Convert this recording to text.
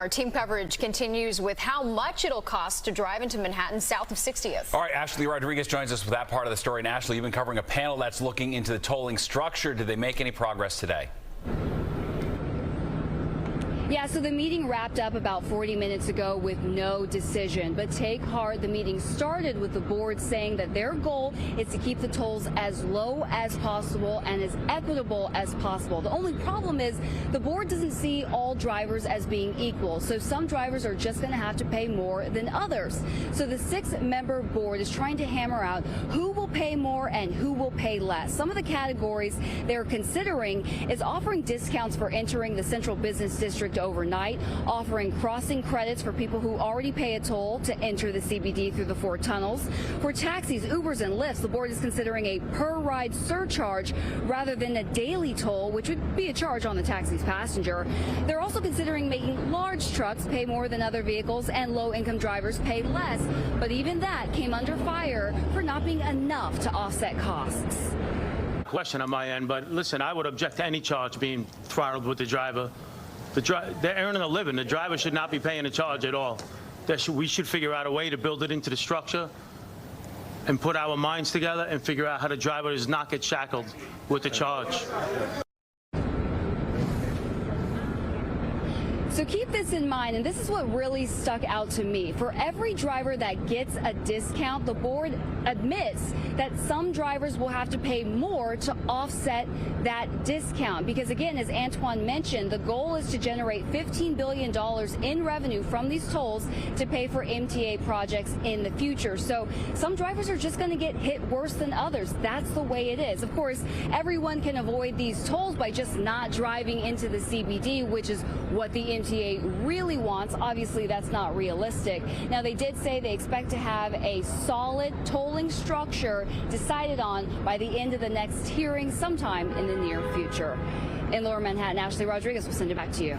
Our team coverage continues with how much it'll cost to drive into Manhattan south of 60th. All right, Ashlie Rodriguez joins us with that part of the story. And Ashlie, you've been covering a panel that's looking into the tolling structure. Did they make any progress today? Yeah, so the meeting wrapped up about 40 minutes ago with no decision. But take heart, the meeting started with the board saying that their goal is to keep the tolls as low as possible and as equitable as possible. The only problem is the board doesn't see all drivers as being equal. So some drivers are just going to have to pay more than others. So the 6-member board is trying to hammer out who will pay more and who will pay less. Some of the categories they're considering is offering discounts for entering the central business district overnight, offering crossing credits for people who already pay a toll to enter the CBD through the 4 tunnels. For taxis, Ubers, and Lyfts, the board is considering a per-ride surcharge rather than a daily toll, which would be a charge on the taxi's passenger. They're also considering making large trucks pay more than other vehicles and low-income drivers pay less. But even that came under fire for not being enough to offset costs. Question on my end, but listen, I would object to any charge being throttled with the driver. They're earning a living. The driver should not be paying a charge at all. We should figure out a way to build it into the structure and put our minds together and figure out how the driver does not get shackled with the charge. So keep this in mind, and this is what really stuck out to me. For every driver that gets a discount, the board admits that some drivers will have to pay more to offset that discount. Because again, as Antoine mentioned, the goal is to generate $15 billion in revenue from these tolls to pay for MTA projects in the future. So some drivers are just going to get hit worse than others. That's the way it is. Of course, everyone can avoid these tolls by just not driving into the CBD, which is what the MTA really wants. Obviously, that's not realistic. Now, they did say they expect to have a solid tolling structure decided on by the end of the next hearing sometime in the near future. In Lower Manhattan, Ashlie Rodriguez will send it back to you.